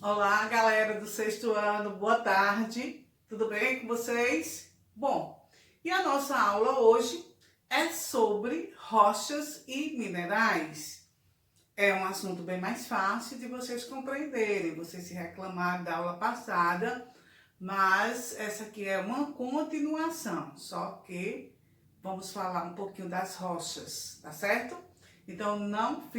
Olá, galera do sexto ano, boa tarde, tudo bem com vocês? Bom, e a nossa aula hoje é sobre rochas e minerais. É um assunto bem mais fácil de vocês compreenderem, vocês se reclamaram da aula passada, mas essa aqui é uma continuação, só que vamos falar um pouquinho das rochas, tá certo? Então não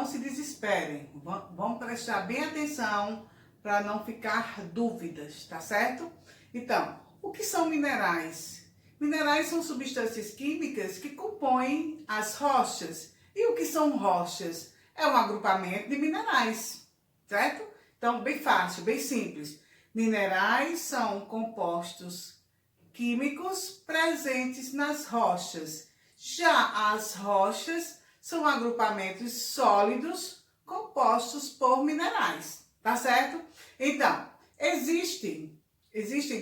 se desesperem, vamos prestar bem atenção para não ficar dúvidas, tá certo? Então, o que são minerais? Minerais são substâncias químicas que compõem as rochas. E o que são rochas? É um agrupamento de minerais, certo? Então, bem fácil, bem simples. Minerais são compostos químicos presentes nas rochas. Já as rochas são agrupamentos sólidos compostos por minerais, tá certo? Então, existem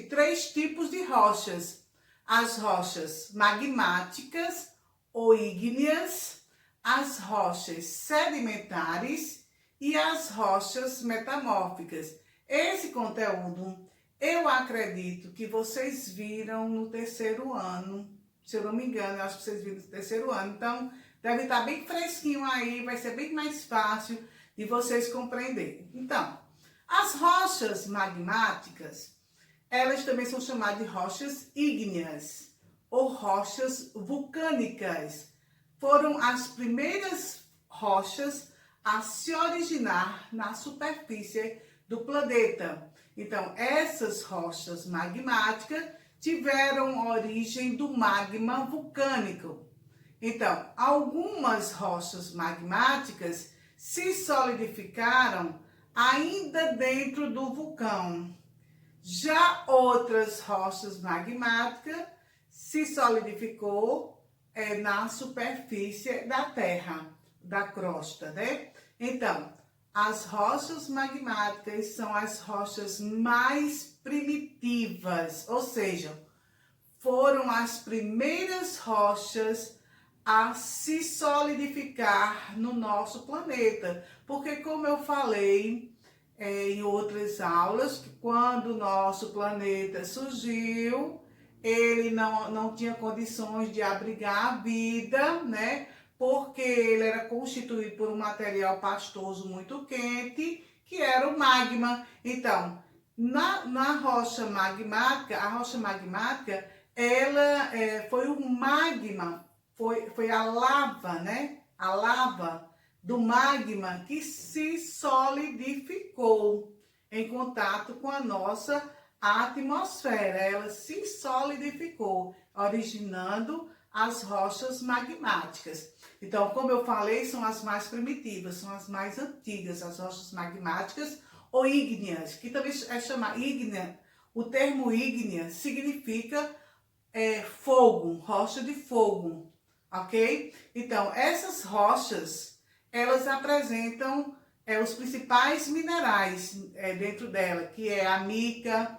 três tipos de rochas: as rochas magmáticas ou ígneas, as rochas sedimentares e as rochas metamórficas. Esse conteúdo eu acredito que vocês viram no terceiro ano, se eu não me engano, eu acho que vocês viram no terceiro ano. Então, deve estar bem fresquinho aí, vai ser bem mais fácil de vocês compreenderem. Então, as rochas magmáticas, elas também são chamadas de rochas ígneas ou rochas vulcânicas. Foram as primeiras rochas a se originar na superfície do planeta. Então, essas rochas magmáticas tiveram origem do magma vulcânico. Então, algumas rochas magmáticas se solidificaram ainda dentro do vulcão. Já outras rochas magmáticas se solidificou na superfície da Terra, da crosta, né? Então, as rochas magmáticas são as rochas mais primitivas, ou seja, foram as primeiras rochas a se solidificar no nosso planeta. Porque, como eu falei em outras aulas, que quando o nosso planeta surgiu, ele não tinha condições de abrigar a vida, né? Porque ele era constituído por um material pastoso muito quente, que era o magma. Então, na rocha magmática, a rocha magmática, ela foi o magma, foi a lava, né? A lava do magma que se solidificou em contato com a nossa atmosfera. Ela se solidificou, originando as rochas magmáticas. Então, como eu falei, são as mais primitivas, são as mais antigas, as rochas magmáticas ou ígneas, que também é chamada ígnea. O termo ígnea significa fogo, rocha de fogo, ok? Então, essas rochas, elas apresentam os principais minerais dentro dela, que é a mica,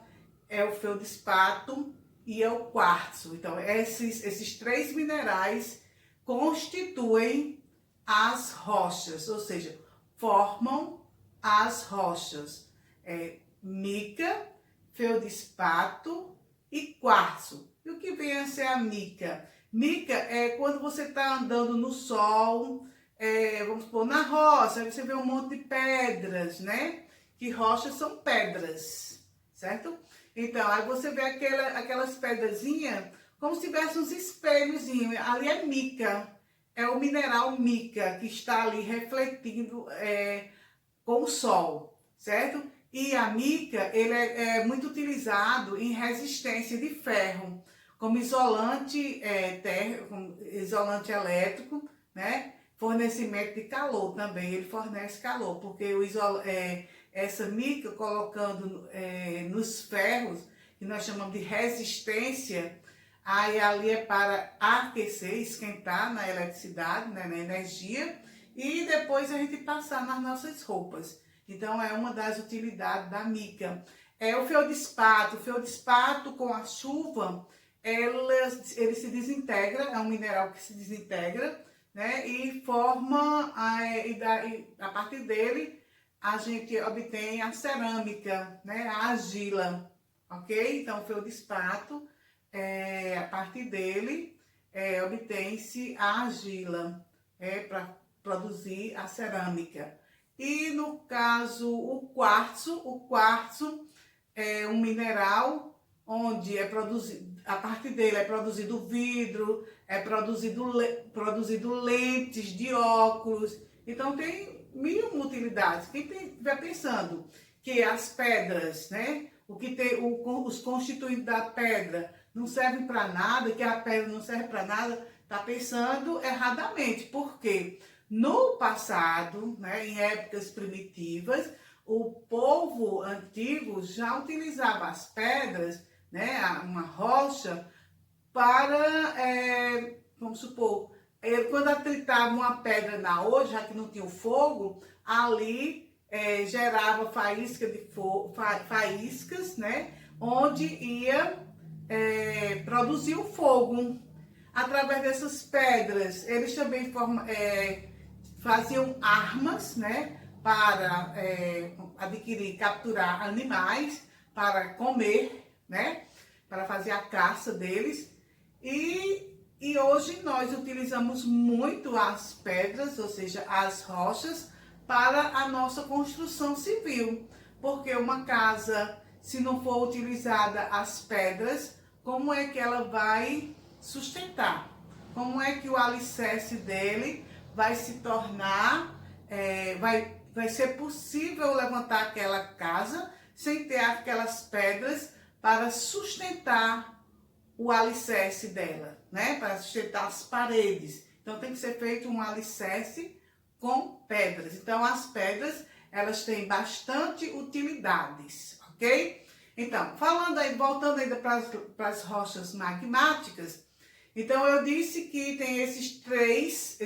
é o feldspato e é o quartzo. Então, esses três minerais constituem as rochas, ou seja, formam as rochas. Mica, feldspato e quartzo. E o que vem a ser a mica? Mica é quando você está andando no sol, vamos supor, na roça, aí você vê um monte de pedras, né? Que rochas são pedras, certo? Então, aí você vê aquelas pedrazinhas como se tivesse uns espelhozinhos. Ali é mica, é o mineral mica que está ali refletindo com o sol, certo? E a mica, ele é muito utilizado em resistência de ferro, como isolante como isolante elétrico, né? Fornecimento de calor também, ele fornece calor, porque essa mica colocando nos ferros, que nós chamamos de resistência, aí ali é para aquecer, esquentar na eletricidade, né, na energia, e depois a gente passar nas nossas roupas. Então, é uma das utilidades da mica. O feldspato com a chuva, ele se desintegra, é um mineral que se desintegra, né? E forma, a partir dele, a gente obtém a cerâmica, né? A argila, ok? Então, o feldspato, a partir dele, obtém-se a argila, para produzir a cerâmica. E no caso, o quartzo é um mineral onde é produzido, a partir dele é produzido vidro, é produzido lentes de óculos. Então tem mil utilidades. Quem estiver pensando que as pedras, né, os constituintes da pedra não servem para nada, que a pedra não serve para nada, está pensando erradamente. Por quê? No passado, né, em épocas primitivas, o povo antigo já utilizava as pedras, né, uma rocha, para, vamos supor, quando atritavam uma pedra na outra, já que não tinha o fogo, ali gerava faíscas, né, onde ia produzir o fogo. Através dessas pedras, eles também faziam armas, né, para adquirir, capturar animais, para comer, né, para fazer a caça deles. E hoje nós utilizamos muito as pedras, ou seja, as rochas, para a nossa construção civil. Porque uma casa, se não for utilizada as pedras, como é que ela vai sustentar? Como é que o alicerce dele vai se tornar, vai ser possível levantar aquela casa sem ter aquelas pedras para sustentar o alicerce dela, né? Para sustentar as paredes. Então tem que ser feito um alicerce com pedras. Então as pedras, elas têm bastante utilidades, ok? Então, voltando ainda para as rochas magmáticas, então eu disse que tem esses três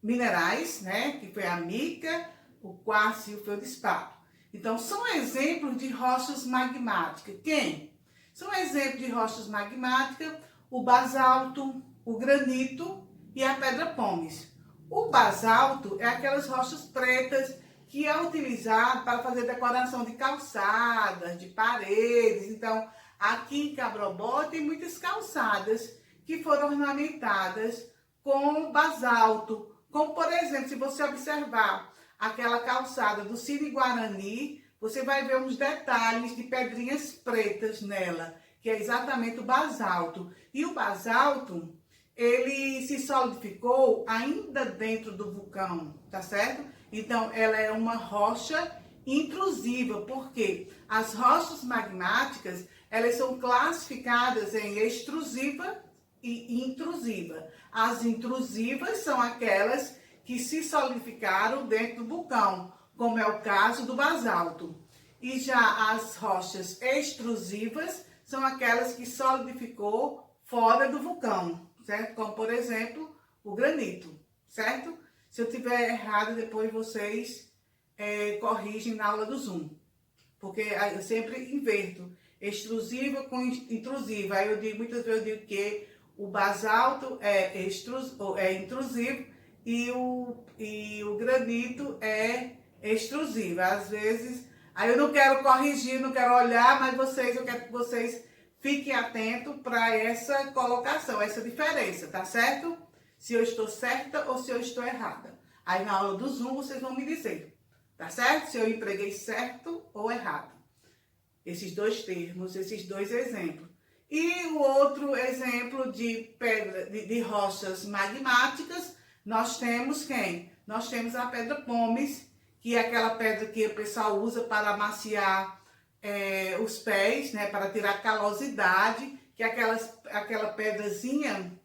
minerais, né? Que foi a mica, o quartzo e o feldspato. Então, são exemplos de rochas magmáticas. Quem? São exemplos de rochas magmáticas o basalto, o granito e a pedra pómez. O basalto é aquelas rochas pretas que é utilizado para fazer decoração de calçadas, de paredes. Então, aqui em Cabrobó tem muitas calçadas que foram ornamentadas com basalto. Como, por exemplo, se você observar aquela calçada do Cine Guarani, você vai ver uns detalhes de pedrinhas pretas nela, que é exatamente o basalto. E o basalto, ele se solidificou ainda dentro do vulcão, tá certo? Então, ela é uma rocha intrusiva, porque as rochas magmáticas, elas são classificadas em extrusiva e intrusiva. As intrusivas são aquelas que se solidificaram dentro do vulcão, como é o caso do basalto. E já as rochas extrusivas são aquelas que solidificou fora do vulcão, certo? Como, por exemplo, o granito, certo? Se eu tiver errado, depois vocês corrigem na aula do Zoom, porque eu sempre inverto extrusiva com intrusiva. Aí muitas vezes eu digo que o basalto é intrusivo e o granito é extrusivo. Às vezes, aí eu não quero corrigir, não quero olhar, mas eu quero que vocês fiquem atentos para essa colocação, essa diferença, tá certo? Se eu estou certa ou se eu estou errada. Aí na aula do Zoom vocês vão me dizer, tá certo? Se eu empreguei certo ou errado. Esses dois termos, esses dois exemplos. E o outro exemplo de pedra, de rochas magmáticas, nós temos quem? Nós temos a pedra pómez, que é aquela pedra que o pessoal usa para amaciar os pés, né? Para tirar calosidade, que é aquela pedrazinha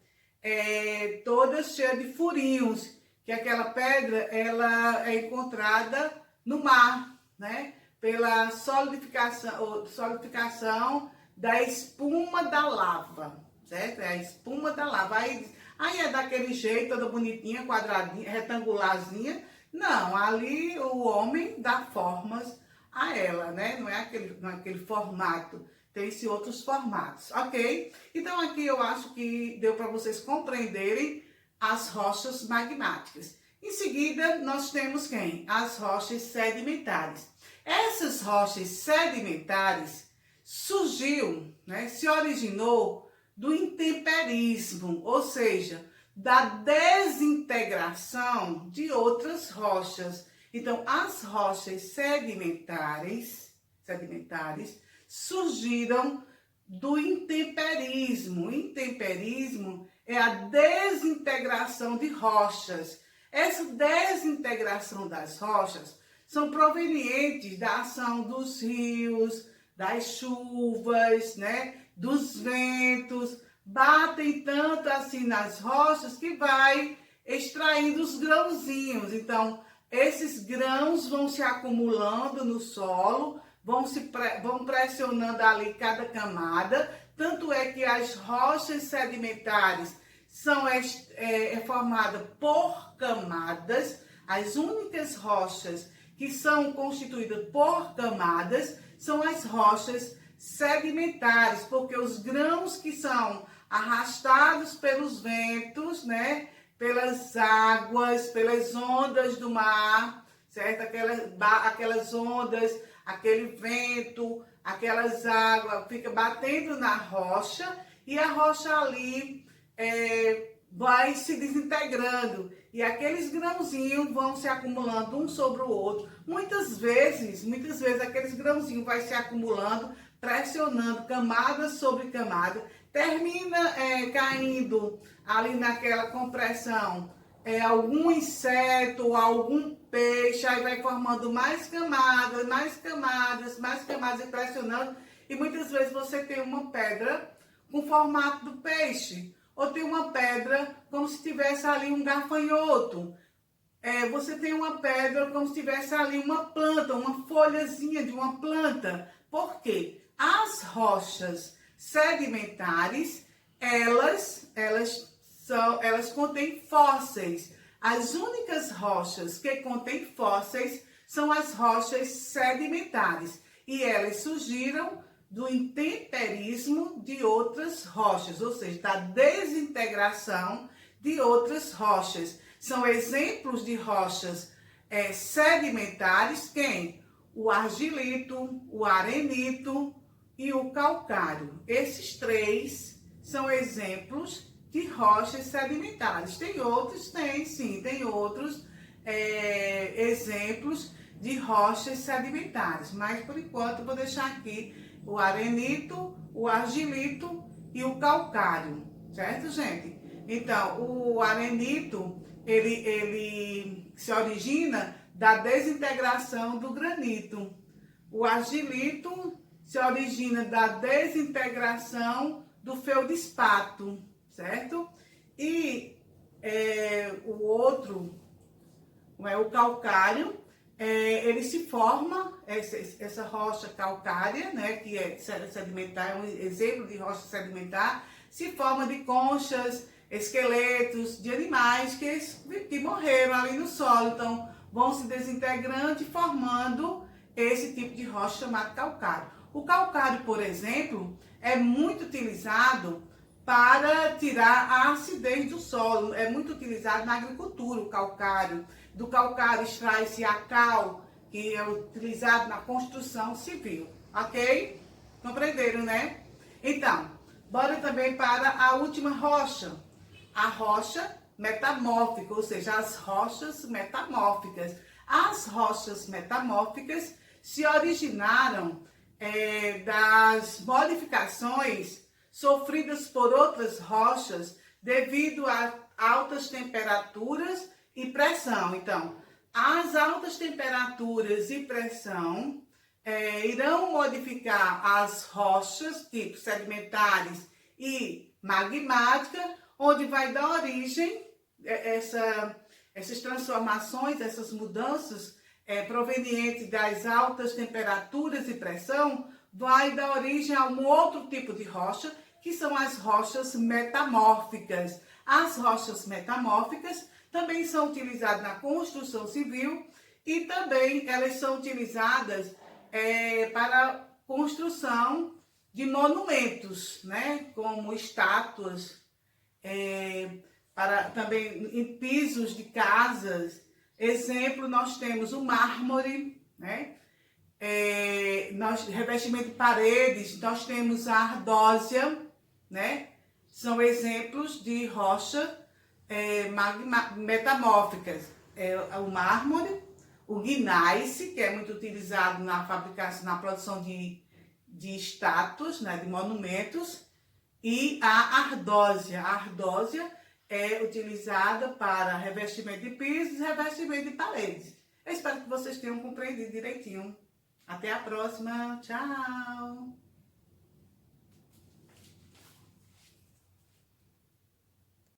toda cheia de furinhos, que aquela pedra ela é encontrada no mar, né? Pela solidificação da espuma da lava, certo? É a espuma da lava. Aí é daquele jeito, toda bonitinha, quadradinha, retangularzinha. Não, ali o homem dá formas a ela, né? Não é aquele formato. Tem-se outros formatos, ok? Então aqui eu acho que deu para vocês compreenderem as rochas magmáticas. Em seguida, nós temos quem? As rochas sedimentares. Essas rochas sedimentares surgiu, né, se originou do intemperismo, ou seja, da desintegração de outras rochas. Então, as rochas sedimentares surgiram do intemperismo. O intemperismo é a desintegração de rochas. Essa desintegração das rochas são provenientes da ação dos rios, das chuvas, né, dos ventos, batem tanto assim nas rochas que vai extraindo os grãozinhos. Então, esses grãos vão se acumulando no solo, vão pressionando ali cada camada, tanto é que as rochas sedimentares é formada por camadas. As únicas rochas que são constituídas por camadas são as rochas sedimentares, porque os grãos que são arrastados pelos ventos, né, pelas águas, pelas ondas do mar, certo? Aquelas ondas, aquele vento, aquelas águas, fica batendo na rocha e a rocha ali vai se desintegrando e aqueles grãozinhos vão se acumulando um sobre o outro. Muitas vezes aqueles grãozinhos vai se acumulando, pressionando camada sobre camada, termina caindo ali naquela compressão algum inseto, algum peixe, aí vai formando mais camadas, e pressionando, e muitas vezes você tem uma pedra com o formato do peixe, ou tem uma pedra como se tivesse ali um gafanhoto. Você tem uma pedra como se tivesse ali uma planta, uma folhazinha de uma planta. Por quê? As rochas sedimentares, elas contêm fósseis. As únicas rochas que contêm fósseis são as rochas sedimentares. E elas surgiram do intemperismo de outras rochas, ou seja, da desintegração de outras rochas. São exemplos de rochas sedimentares, quem? O argilito, o arenito e o calcário. Esses três são exemplos de rochas sedimentares. Tem outros? Tem sim, tem outros exemplos de rochas sedimentares, mas por enquanto eu vou deixar aqui o arenito, o argilito e o calcário, certo, gente? Então, o arenito, ele se origina da desintegração do granito. O argilito se origina da desintegração do feldespato, certo? E o outro, o calcário, ele se forma, essa rocha calcária, né, que é sedimentar, é um exemplo de rocha sedimentar, se forma de conchas, esqueletos de animais que morreram ali no solo, então vão se desintegrando e formando esse tipo de rocha chamado calcário. O calcário, por exemplo, é muito utilizado para tirar a acidez do solo, é muito utilizado na agricultura, o calcário. Do calcário extrai-se a cal, que é utilizado na construção civil, ok? Compreenderam, né? Então, bora também para a última rocha, a rocha metamórfica, ou seja, as rochas metamórficas. As rochas metamórficas se originaram das modificações sofridas por outras rochas devido a altas temperaturas e pressão. Então, as altas temperaturas e pressão irão modificar as rochas, tipo sedimentares e magmáticas, onde vai dar origem essas transformações, essas mudanças provenientes das altas temperaturas e pressão, vai dar origem a um outro tipo de rocha, que são as rochas metamórficas. As rochas metamórficas também são utilizadas na construção civil e também elas são utilizadas para construção de monumentos, né? Como estátuas, para também em pisos de casas. Exemplo, nós temos o mármore, né? Revestimento de paredes, nós temos a ardósia, né? São exemplos de rocha metamórficas. O mármore, o gneiss, que é muito utilizado na fabricação, na produção de estátuas, né? De monumentos, e a ardósia. A ardósia é utilizada para revestimento de pisos e revestimento de paredes. Eu espero que vocês tenham compreendido direitinho. Até a próxima. Tchau!